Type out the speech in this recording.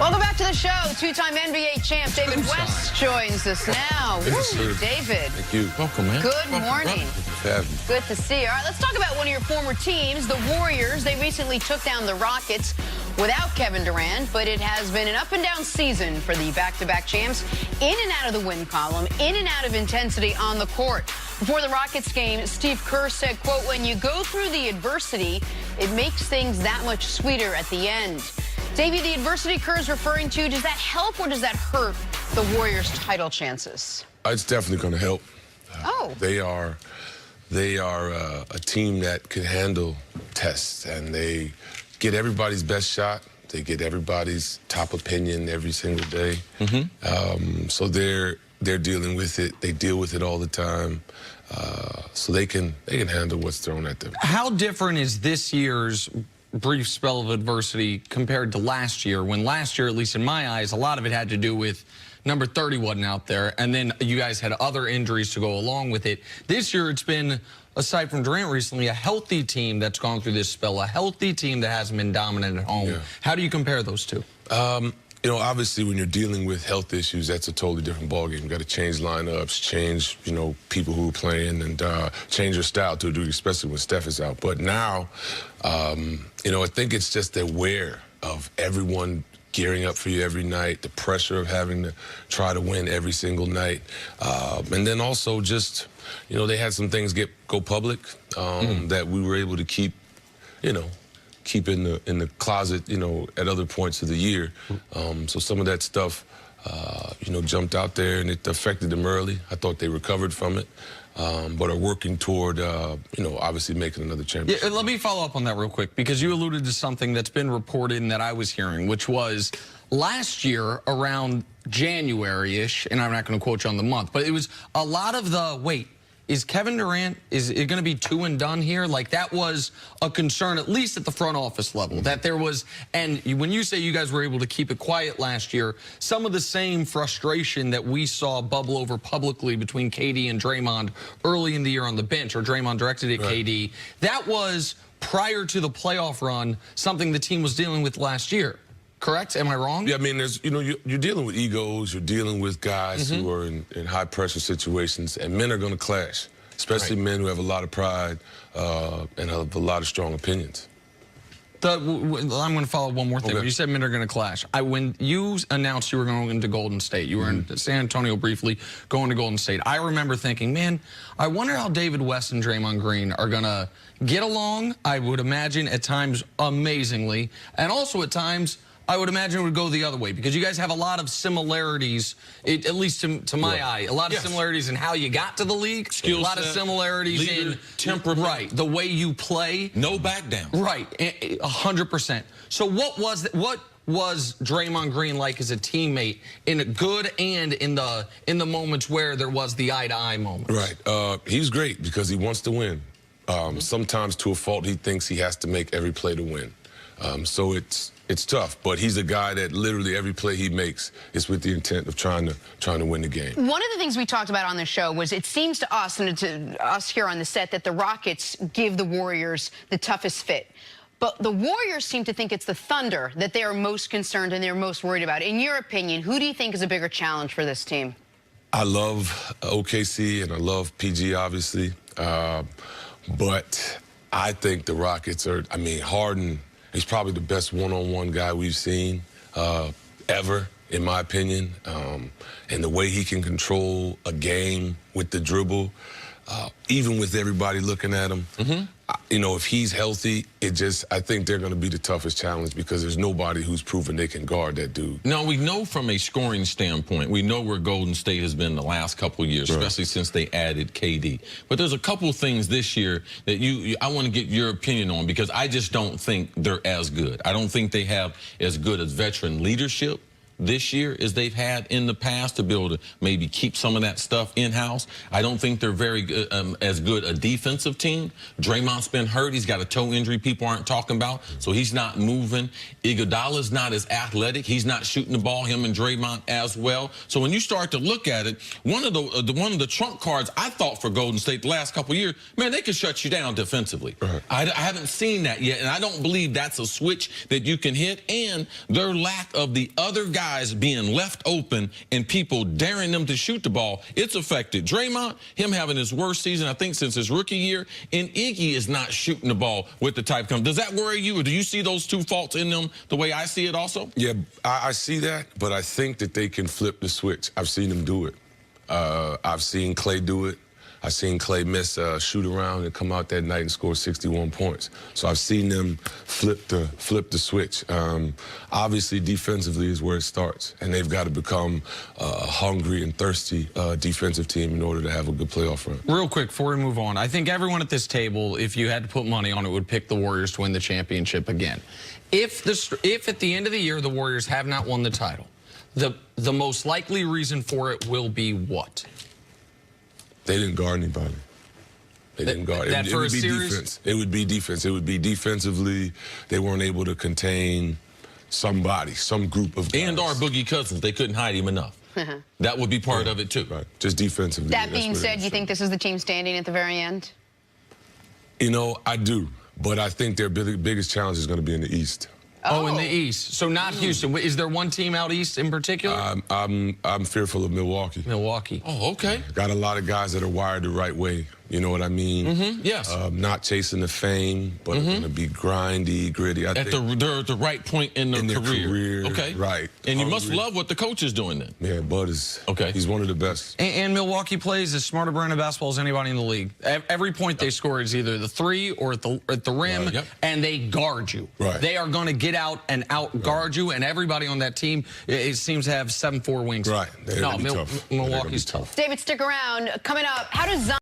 Welcome back to the show. Two-time NBA champ David West joins us now. Woo, David. Thank you. Welcome, man. Good morning. Good to see you. All right, let's talk about one of your former teams, the Warriors. They recently took down the Rockets without Kevin Durant, but it has been an up-and-down season for the back-to-back champs. In and out of the win column, in and out of intensity on the court. Before the Rockets game, Steve Kerr said, quote, "When you go through the adversity, it makes things that much sweeter at the end." Davey, the adversity Kerr is referring to, does that help or does that hurt the Warriors' title chances? It's definitely going to help. They are a team that can handle tests, and they get everybody's best shot. They get everybody's top opinion every single day. So they're dealing with it. They deal with it all the time. So they can handle what's thrown at them. How different is this year's brief spell of adversity compared to last year, when last year, at least in my eyes, a lot of it had to do with number 30 wasn't out there, and then you guys had other injuries to go along with it. This year, it's been, aside from Durant recently, a healthy team that's gone through this spell, a healthy team that hasn't been dominant at home. How do you compare those two? You know, obviously, when you're dealing with health issues, that's a totally different ballgame. You got to change lineups, change, people who are playing, and change your style to a degree, especially when Steph is out. But now, I think it's just the wear of everyone gearing up for you every night, the pressure of having to try to win every single night. And then also just, they had some things go public that we were able to keep, keep in the closet, at other points of the year. So some of that stuff, jumped out there, and it affected them early. I thought they recovered from it, but are working toward, obviously making another championship. Yeah, let me follow up on that real quick, because you alluded to something that's been reported and that I was hearing, which was last year around January-ish, and I'm not going to quote you on the month, but it was a lot of the, wait, is Kevin Durant, is it going to be two and done here? Like, that was a concern, at least at the front office level, that there was, and when you say you guys were able to keep it quiet last year, some of the same frustration that we saw bubble over publicly between KD and Draymond early in the year on the bench, or Draymond directed at KD, that was, prior to the playoff run, something the team was dealing with last year. Correct? Am I wrong? Yeah, I mean, there's, you're dealing with egos. You're dealing with guys who are in high-pressure situations, and men are going to clash, especially men who have a lot of pride and have a lot of strong opinions. I'm going to follow one more thing. You said men are going to clash. When you announced you were going to Golden State, you were in San Antonio briefly, going to Golden State, I remember thinking, man, I wonder how David West and Draymond Green are going to get along. I would imagine at times amazingly, and also at times I would imagine it would go the other way, because you guys have a lot of similarities, at least to my eye, a lot of similarities in how you got to the league, a lot of similarities in temperament, the way you play. No back down. Right, 100%. So what was Draymond Green like as a teammate, in a good and in the moments where there was the eye-to-eye moment? Right, he's great because he wants to win. Sometimes to a fault, he thinks he has to make every play to win. So it's tough, but he's a guy that literally every play he makes is with the intent of trying to win the game. One of the things we talked about on the show was, it seems to us, and to us here on the set, that the Rockets give the Warriors the toughest fit. But the Warriors seem to think it's the Thunder that they are most concerned and they're most worried about. In your opinion, who do you think is a bigger challenge for this team? I love OKC and I love PG, obviously. But I think the Rockets are, Harden, he's probably the best one-on-one guy we've seen ever, in my opinion. And the way he can control a game with the dribble, even with everybody looking at him, if he's healthy, I think they're going to be the toughest challenge, because there's nobody who's proven they can guard that dude. Now, we know from a scoring standpoint, we know where Golden State has been the last couple of years, especially since they added KD. But there's a couple of things this year that I want to get your opinion on, because I just don't think they're as good. I don't think they have as good as veteran leadership. this year as they've had in the past to be able to maybe keep some of that stuff in-house. I don't think they're very good, as good a defensive team. Draymond's been hurt. He's got a toe injury people aren't talking about, so he's not moving. Iguodala's not as athletic. He's not shooting the ball, him and Draymond as well. So when you start to look at it, one of the trump cards I thought for Golden State the last couple of years, man, they could shut you down defensively. I haven't seen that yet, and I don't believe that's a switch that you can hit. And their lack of the other guys being left open and people daring them to shoot the ball, it's affected Draymond, him having his worst season, I think, since his rookie year, and Iggy is not shooting the ball with the type come. Does that worry you, or do you see those two faults in them the way I see it also? Yeah, I see that, but I think that they can flip the switch. I've seen them do it. I've seen Clay do it. I've seen Clay miss a shoot around and come out that night and score 61 points. So I've seen them flip the switch. Obviously, defensively is where it starts, and they've got to become a hungry and thirsty defensive team in order to have a good playoff run. Real quick, before we move on, I think everyone at this table, if you had to put money on it, would pick the Warriors to win the championship again. If at the end of the year the Warriors have not won the title, the most likely reason for it will be what? They didn't guard anybody. They didn't guard. It would be defense. It would be defense. It would be defensively. They weren't able to contain somebody, some group of guys. And our Boogie Cousins, they couldn't hide him enough. That would be part of it, too. Right. Just defensively. That being said, you think this is the team standing at the very end? You know, I do. But I think their biggest challenge is going to be in the East. Oh, in the East. So not Houston. Is there one team out East in particular? I'm fearful of Milwaukee. Milwaukee. Oh, okay. Got a lot of guys that are wired the right way. You know what I mean? Yes. Not chasing the fame, but going to be grindy, gritty. They're at the right point in their career. Okay. Right. And you must love what the coach is doing then. Yeah, Bud is. Okay. He's one of the best. And Milwaukee plays as smart a brand of basketball as anybody in the league. Every point they score is either the three or at the rim, and they guard you. Right. They are going to get out and out-guard you, and everybody on that team, it seems to have 7'4" wings. Right. No, Milwaukee's tough. David, stick around. Coming up, how does Zion